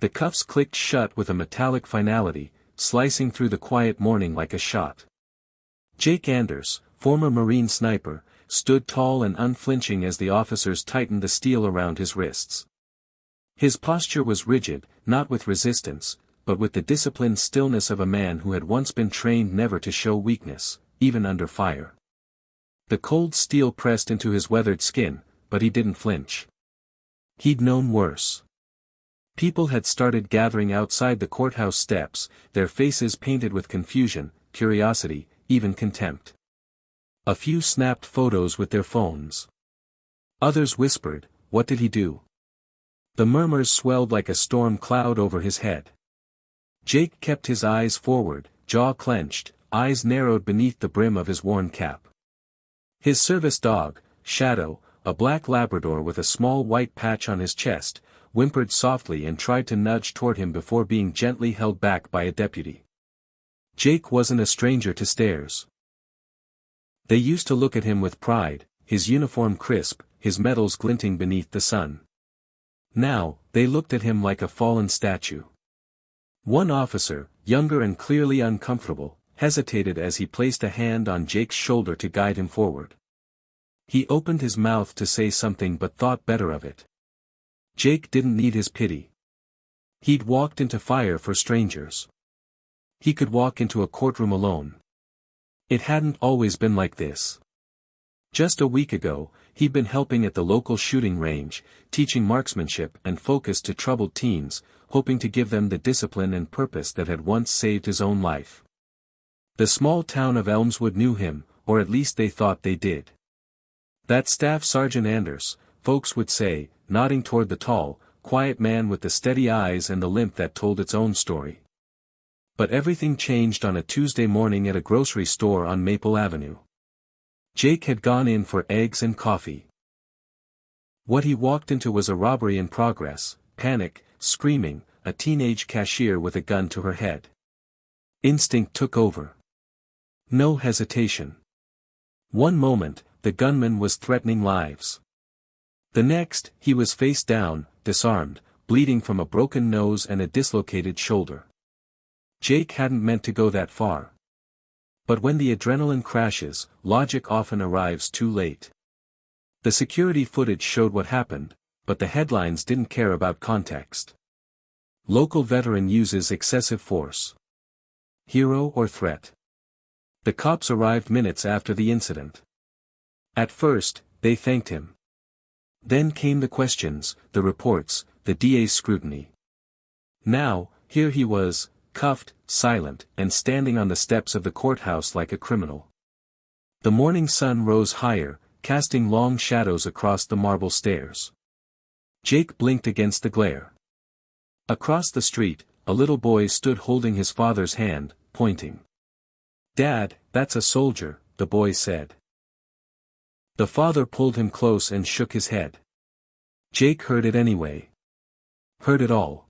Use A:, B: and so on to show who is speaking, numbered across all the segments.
A: The cuffs clicked shut with a metallic finality, slicing through the quiet morning like a shot. Jake Anders, former Marine sniper, stood tall and unflinching as the officers tightened the steel around his wrists. His posture was rigid, not with resistance, but with the disciplined stillness of a man who had once been trained never to show weakness, even under fire. The cold steel pressed into his weathered skin, but he didn't flinch. He'd known worse. People had started gathering outside the courthouse steps, their faces painted with confusion, curiosity, even contempt. A few snapped photos with their phones. Others whispered, "What did he do?" The murmurs swelled like a storm cloud over his head. Jake kept his eyes forward, jaw clenched, eyes narrowed beneath the brim of his worn cap. His service dog, Shadow, a black Labrador with a small white patch on his chest, whimpered softly and tried to nudge toward him before being gently held back by a deputy. Jake wasn't a stranger to stares. They used to look at him with pride, his uniform crisp, his medals glinting beneath the sun. Now, they looked at him like a fallen statue. One officer, younger and clearly uncomfortable, hesitated as he placed a hand on Jake's shoulder to guide him forward. He opened his mouth to say something but thought better of it. Jake didn't need his pity. He'd walked into fire for strangers. He could walk into a courtroom alone. It hadn't always been like this. Just a week ago, he'd been helping at the local shooting range, teaching marksmanship and focus to troubled teens, hoping to give them the discipline and purpose that had once saved his own life. The small town of Elmswood knew him, or at least they thought they did. "That Staff Sergeant Anders," folks would say, nodding toward the tall, quiet man with the steady eyes and the limp that told its own story. But everything changed on a Tuesday morning at a grocery store on Maple Avenue. Jake had gone in for eggs and coffee. What he walked into was a robbery in progress, panic, screaming, a teenage cashier with a gun to her head. Instinct took over. No hesitation. One moment, the gunman was threatening lives. The next, he was face down, disarmed, bleeding from a broken nose and a dislocated shoulder. Jake hadn't meant to go that far. But when the adrenaline crashes, logic often arrives too late. The security footage showed what happened, but the headlines didn't care about context. Local veteran uses excessive force. Hero or threat? The cops arrived minutes after the incident. At first, they thanked him. Then came the questions, the reports, the DA's scrutiny. Now, here he was, cuffed, silent, and standing on the steps of the courthouse like a criminal. The morning sun rose higher, casting long shadows across the marble stairs. Jake blinked against the glare. Across the street, a little boy stood holding his father's hand, pointing. "Dad, that's a soldier," the boy said. The father pulled him close and shook his head. Jake heard it anyway. Heard it all.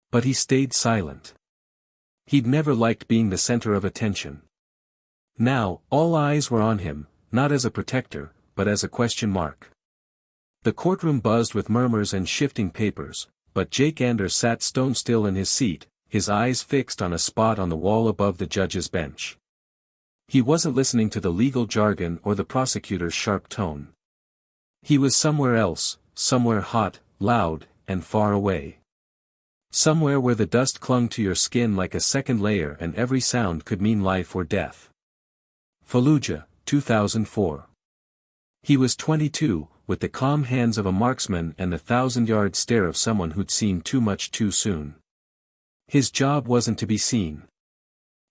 A: But he stayed silent. He'd never liked being the center of attention. Now, all eyes were on him, not as a protector, but as a question mark. The courtroom buzzed with murmurs and shifting papers, but Jake Anders sat stone still in his seat, his eyes fixed on a spot on the wall above the judge's bench. He wasn't listening to the legal jargon or the prosecutor's sharp tone. He was somewhere else, somewhere hot, loud, and far away. Somewhere where the dust clung to your skin like a second layer and every sound could mean life or death. Fallujah, 2004. He was 22, with the calm hands of a marksman and the 1,000-yard stare of someone who'd seen too much too soon. His job wasn't to be seen.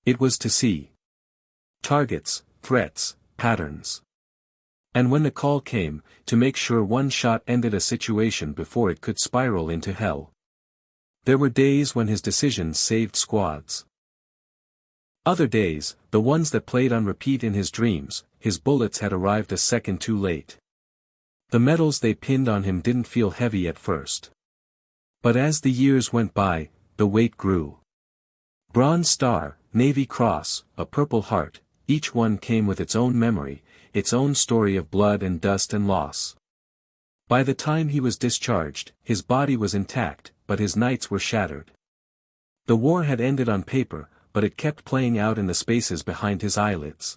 A: It was to see. Targets, threats, patterns. And when the call came, to make sure one shot ended a situation before it could spiral into hell. There were days when his decisions saved squads. Other days, the ones that played on repeat in his dreams, his bullets had arrived a second too late. The medals they pinned on him didn't feel heavy at first. But as the years went by, the weight grew. Bronze Star, Navy Cross, a Purple Heart, each one came with its own memory, its own story of blood and dust and loss. By the time he was discharged, his body was intact, but his nights were shattered. The war had ended on paper, but it kept playing out in the spaces behind his eyelids.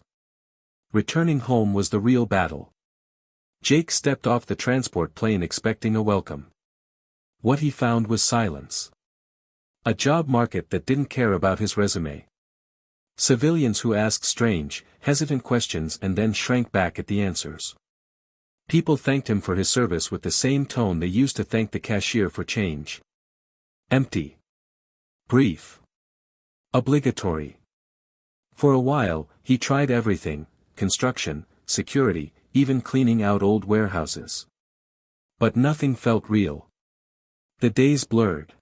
A: Returning home was the real battle. Jake stepped off the transport plane expecting a welcome. What he found was silence. A job market that didn't care about his resume. Civilians who asked strange, hesitant questions and then shrank back at the answers. People thanked him for his service with the same tone they used to thank the cashier for change. Empty. Brief. Obligatory. For a while, he tried everything: construction, security, even cleaning out old warehouses. But nothing felt real. The days blurred.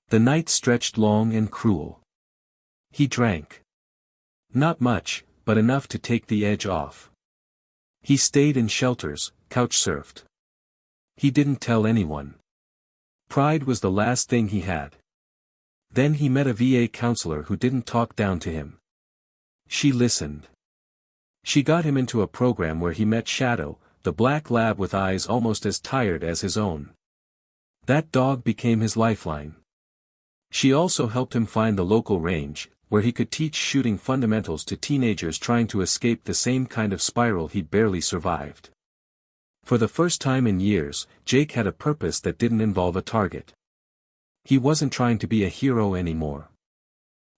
A: The nights stretched long and cruel. He drank. Not much, but enough to take the edge off. He stayed in shelters, couch-surfed. He didn't tell anyone. Pride was the last thing he had. Then he met a VA counselor who didn't talk down to him. She listened. She got him into a program where he met Shadow, the black lab with eyes almost as tired as his own. That dog became his lifeline. She also helped him find the local range, where he could teach shooting fundamentals to teenagers trying to escape the same kind of spiral he'd barely survived. For the first time in years, Jake had a purpose that didn't involve a target. He wasn't trying to be a hero anymore.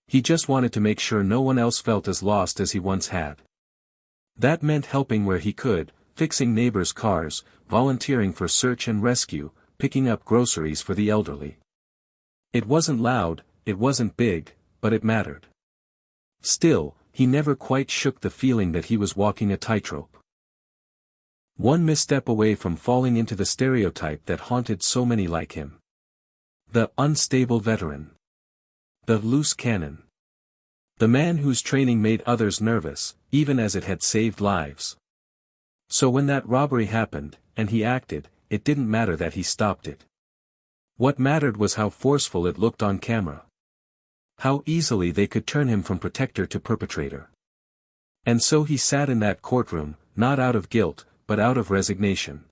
A: He just wanted to make sure no one else felt as lost as he once had. That meant helping where he could, fixing neighbors' cars, volunteering for search and rescue, picking up groceries for the elderly. It wasn't loud, it wasn't big, but it mattered. Still, he never quite shook the feeling that he was walking a tightrope. One misstep away from falling into the stereotype that haunted so many like him. The unstable veteran. The loose cannon. The man whose training made others nervous, even as it had saved lives. So when that robbery happened, and he acted, it didn't matter that he stopped it. What mattered was how forceful it looked on camera. How easily they could turn him from protector to perpetrator. And so he sat in that courtroom, not out of guilt, but out of resignation.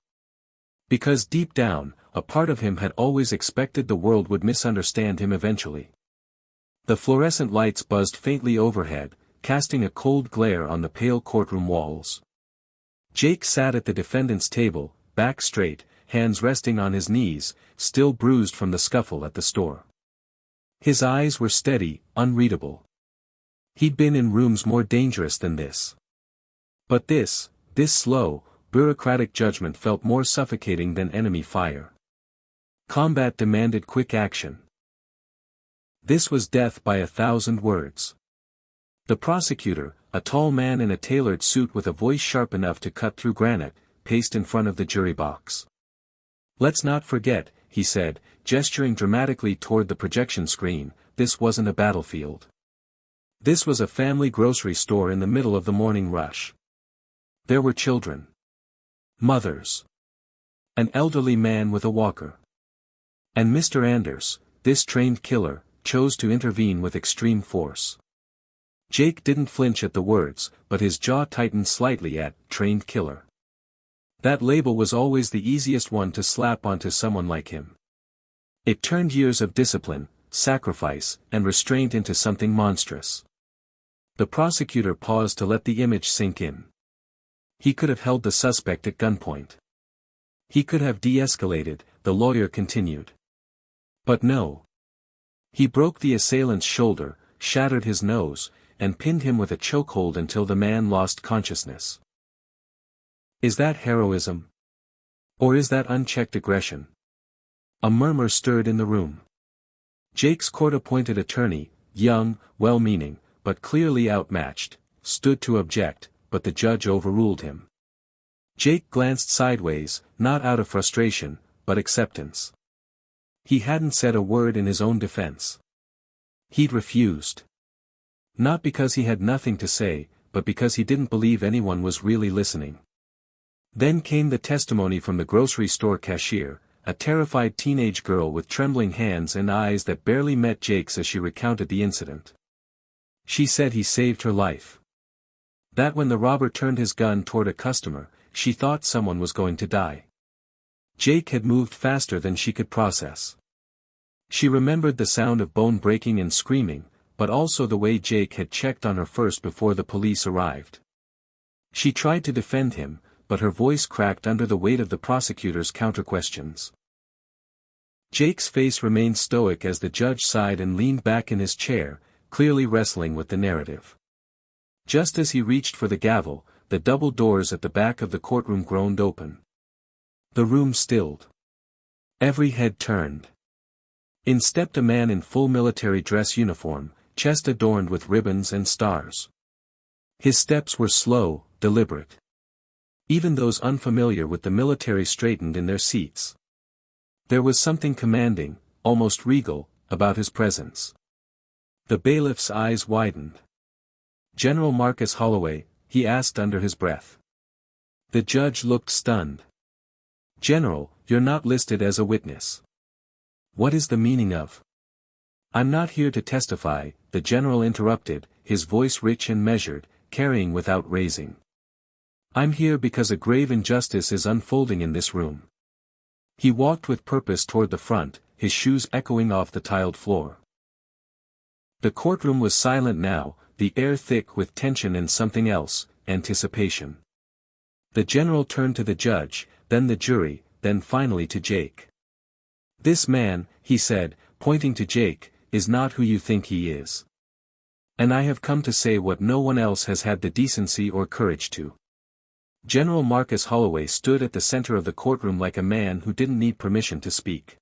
A: Because deep down, a part of him had always expected the world would misunderstand him eventually. The fluorescent lights buzzed faintly overhead, casting a cold glare on the pale courtroom walls. Jake sat at the defendant's table, back straight, hands resting on his knees, still bruised from the scuffle at the store. His eyes were steady, unreadable. He'd been in rooms more dangerous than this. But this slow, bureaucratic judgment felt more suffocating than enemy fire. Combat demanded quick action. This was death by 1,000 words. The prosecutor, a tall man in a tailored suit with a voice sharp enough to cut through granite, paced in front of the jury box. "Let's not forget," he said, gesturing dramatically toward the projection screen, "this wasn't a battlefield. This was a family grocery store in the middle of the morning rush. There were children. Mothers. An elderly man with a walker. And Mr. Anders, this trained killer, chose to intervene with extreme force." Jake didn't flinch at the words, but his jaw tightened slightly at "trained killer." That label was always the easiest one to slap onto someone like him. It turned years of discipline, sacrifice, and restraint into something monstrous. The prosecutor paused to let the image sink in. He could have held the suspect at gunpoint. He could have de-escalated, the lawyer continued. But no. He broke the assailant's shoulder, shattered his nose, and pinned him with a chokehold until the man lost consciousness. Is that heroism? Or is that unchecked aggression? A murmur stirred in the room. Jake's court-appointed attorney, young, well-meaning, but clearly outmatched, stood to object, but the judge overruled him. Jake glanced sideways, not out of frustration, but acceptance. He hadn't said a word in his own defense. He'd refused. Not because he had nothing to say, but because he didn't believe anyone was really listening. Then came the testimony from the grocery store cashier, a terrified teenage girl with trembling hands and eyes that barely met Jake's as she recounted the incident. She said he saved her life. That when the robber turned his gun toward a customer, she thought someone was going to die. Jake had moved faster than she could process. She remembered the sound of bone breaking and screaming, but also the way Jake had checked on her first before the police arrived. She tried to defend him, but her voice cracked under the weight of the prosecutor's counter-questions. Jake's face remained stoic as the judge sighed and leaned back in his chair, clearly wrestling with the narrative. Just as he reached for the gavel, the double doors at the back of the courtroom groaned open. The room stilled. Every head turned. In stepped a man in full military dress uniform, chest adorned with ribbons and stars. His steps were slow, deliberate. Even those unfamiliar with the military straightened in their seats. There was something commanding, almost regal, about his presence. The bailiff's eyes widened. "General Marcus Holloway," he asked under his breath. The judge looked stunned. "General, you're not listed as a witness." "What is the meaning of?" "I'm not here to testify," the general interrupted, his voice rich and measured, carrying without raising. "I'm here because a grave injustice is unfolding in this room." He walked with purpose toward the front, his shoes echoing off the tiled floor. The courtroom was silent now, the air thick with tension and something else, anticipation. The general turned to the judge, then the jury, then finally to Jake. "This man," he said, pointing to Jake, "is not who you think he is. And I have come to say what no one else has had the decency or courage to." General Marcus Holloway stood at the center of the courtroom like a man who didn't need permission to speak.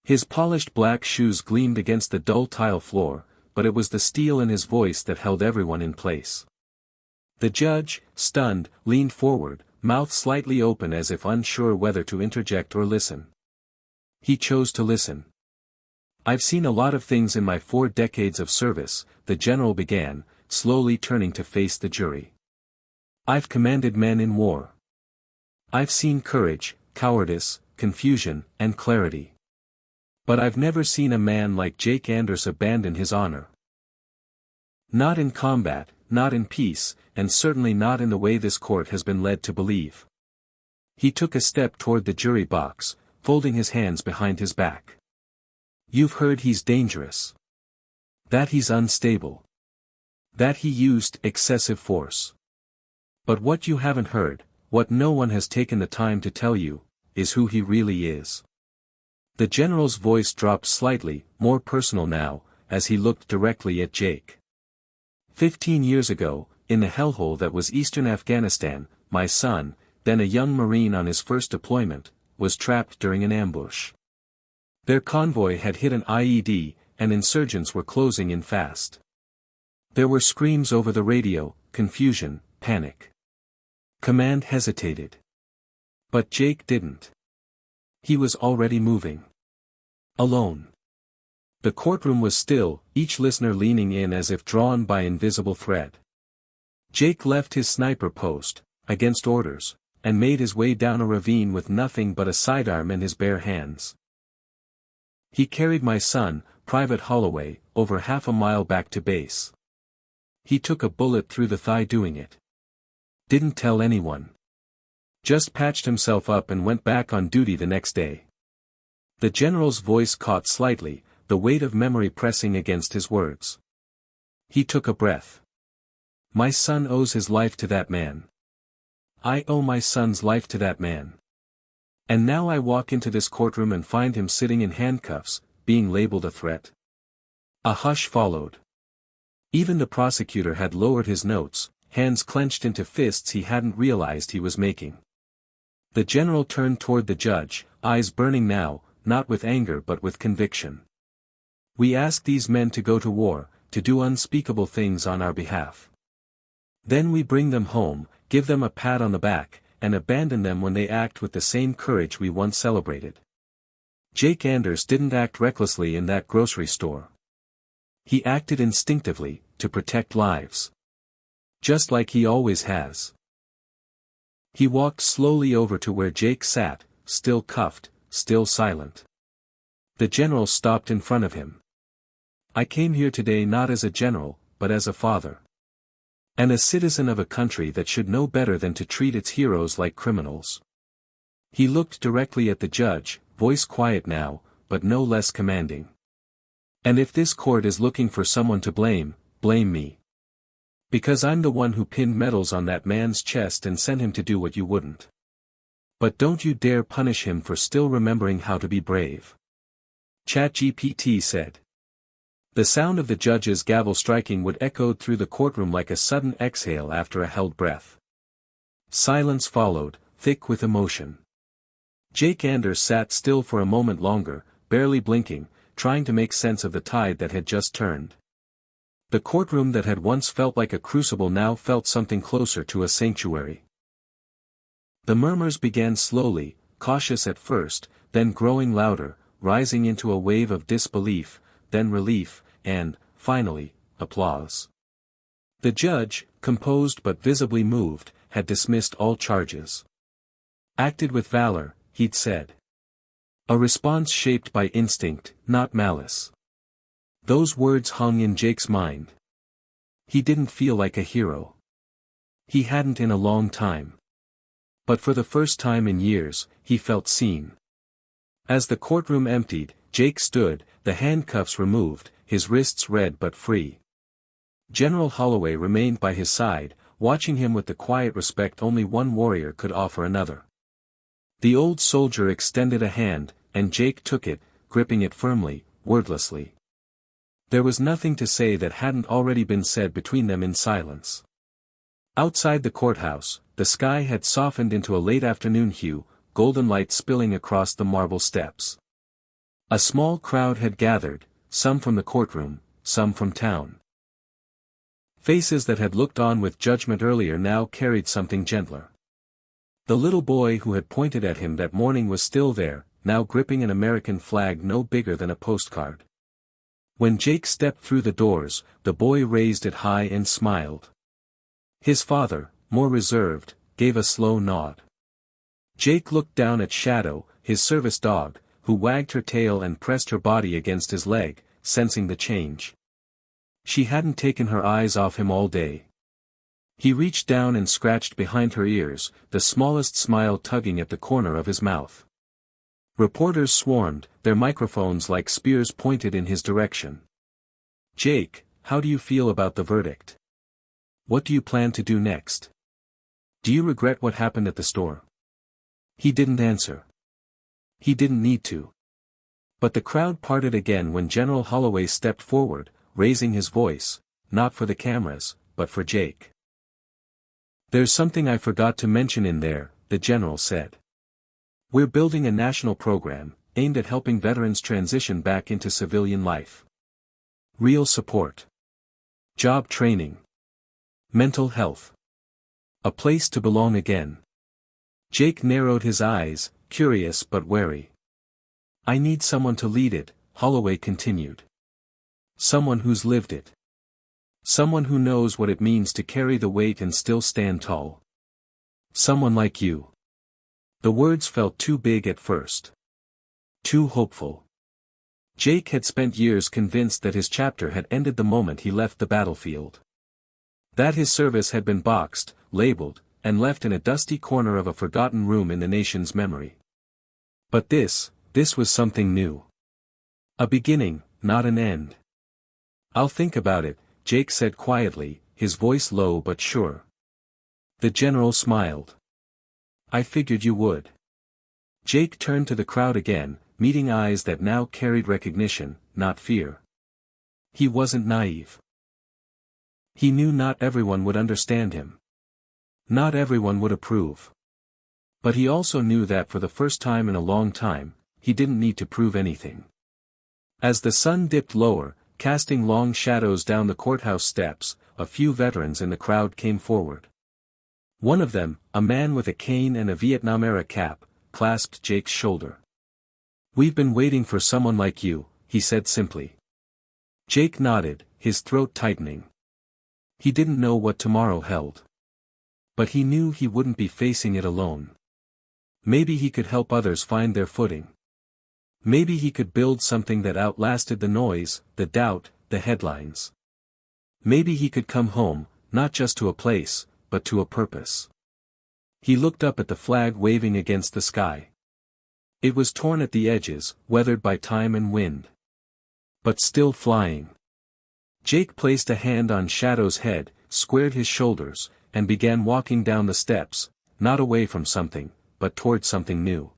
A: His polished black shoes gleamed against the dull tile floor, but it was the steel in his voice that held everyone in place. The judge, stunned, leaned forward, mouth slightly open as if unsure whether to interject or listen. He chose to listen. "I've seen a lot of things in my 4 decades of service," the general began, slowly turning to face the jury. "I've commanded men in war. I've seen courage, cowardice, confusion, and clarity. But I've never seen a man like Jake Anders abandon his honor. Not in combat, not in peace, and certainly not in the way this court has been led to believe." He took a step toward the jury box, folding his hands behind his back. "You've heard he's dangerous. That he's unstable. That he used excessive force. But what you haven't heard, what no one has taken the time to tell you, is who he really is." The general's voice dropped slightly, more personal now, as he looked directly at Jake. 15 years ago, in the hellhole that was eastern Afghanistan, my son, then a young Marine on his first deployment, was trapped during an ambush. Their convoy had hit an IED, and insurgents were closing in fast. There were screams over the radio, confusion, panic. Command hesitated. But Jake didn't. He was already moving. Alone. The courtroom was still, each listener leaning in as if drawn by invisible thread. Jake left his sniper post, against orders, and made his way down a ravine with nothing but a sidearm in his bare hands. He carried my son, Private Holloway, over half a mile back to base. He took a bullet through the thigh doing it. Didn't tell anyone. Just patched himself up and went back on duty the next day. The general's voice caught slightly, the weight of memory pressing against his words. He took a breath. "My son owes his life to that man. I owe my son's life to that man. And now I walk into this courtroom and find him sitting in handcuffs, being labeled a threat." A hush followed. Even the prosecutor had lowered his notes, hands clenched into fists he hadn't realized he was making. The general turned toward the judge, eyes burning now, not with anger but with conviction. "We ask these men to go to war, to do unspeakable things on our behalf. Then we bring them home, give them a pat on the back, and abandon them when they act with the same courage we once celebrated. Jake Anders didn't act recklessly in that grocery store. He acted instinctively, to protect lives. Just like he always has." He walked slowly over to where Jake sat, still cuffed, still silent. The general stopped in front of him. "I came here today not as a general, but as a father. And a citizen of a country that should know better than to treat its heroes like criminals." He looked directly at the judge, voice quiet now, but no less commanding. And if this court is looking for someone to blame, blame me. Because I'm the one who pinned medals on that man's chest and sent him to do what you wouldn't. But don't you dare punish him for still remembering how to be brave. ChatGPT said. The sound of the judge's gavel striking would echo through the courtroom like a sudden exhale after a held breath. Silence followed, thick with emotion. Jake Anders sat still for a moment longer, barely blinking, trying to make sense of the tide that had just turned. The courtroom that had once felt like a crucible now felt something closer to a sanctuary. The murmurs began slowly, cautious at first, then growing louder, rising into a wave of disbelief, then relief, and, finally, applause. The judge, composed but visibly moved, had dismissed all charges. Acted with valor, he'd said. A response shaped by instinct, not malice. Those words hung in Jake's mind. He didn't feel like a hero. He hadn't in a long time. But for the first time in years, he felt seen. As the courtroom emptied, Jake stood, the handcuffs removed, his wrists red but free. General Holloway remained by his side, watching him with the quiet respect only one warrior could offer another. The old soldier extended a hand, and Jake took it, gripping it firmly, wordlessly. There was nothing to say that hadn't already been said between them in silence. Outside the courthouse, the sky had softened into a late afternoon hue, golden light spilling across the marble steps. A small crowd had gathered, some from the courtroom, some from town. Faces that had looked on with judgment earlier now carried something gentler. The little boy who had pointed at him that morning was still there, now gripping an American flag no bigger than a postcard. When Jake stepped through the doors, the boy raised it high and smiled. His father, more reserved, gave a slow nod. Jake looked down at Shadow, his service dog, who wagged her tail and pressed her body against his leg, sensing the change. She hadn't taken her eyes off him all day. He reached down and scratched behind her ears, the smallest smile tugging at the corner of his mouth. Reporters swarmed, their microphones like spears pointed in his direction. Jake, how do you feel about the verdict? What do you plan to do next? Do you regret what happened at the store? He didn't answer. He didn't need to. But the crowd parted again when General Holloway stepped forward, raising his voice, not for the cameras, but for Jake. There's something I forgot to mention in there, the general said. We're building a national program, aimed at helping veterans transition back into civilian life. Real support. Job training. Mental health. A place to belong again. Jake narrowed his eyes, curious but wary. I need someone to lead it, Holloway continued. Someone who's lived it. Someone who knows what it means to carry the weight and still stand tall. Someone like you. The words felt too big at first. Too hopeful. Jake had spent years convinced that his chapter had ended the moment he left the battlefield. That his service had been boxed, labeled, and left in a dusty corner of a forgotten room in the nation's memory. But this was something new. A beginning, not an end. I'll think about it, Jake said quietly, his voice low but sure. The general smiled. I figured you would. Jake turned to the crowd again, meeting eyes that now carried recognition, not fear. He wasn't naive. He knew not everyone would understand him. Not everyone would approve. But he also knew that for the first time in a long time, he didn't need to prove anything. As the sun dipped lower, casting long shadows down the courthouse steps, a few veterans in the crowd came forward. One of them, a man with a cane and a Vietnam-era cap, clasped Jake's shoulder. We've been waiting for someone like you, he said simply. Jake nodded, his throat tightening. He didn't know what tomorrow held. But he knew he wouldn't be facing it alone. Maybe he could help others find their footing. Maybe he could build something that outlasted the noise, the doubt, the headlines. Maybe he could come home, not just to a place, but to a purpose. He looked up at the flag waving against the sky. It was torn at the edges, weathered by time and wind. But still flying. Jake placed a hand on Shadow's head, squared his shoulders, and began walking down the steps, not away from something, but toward something new.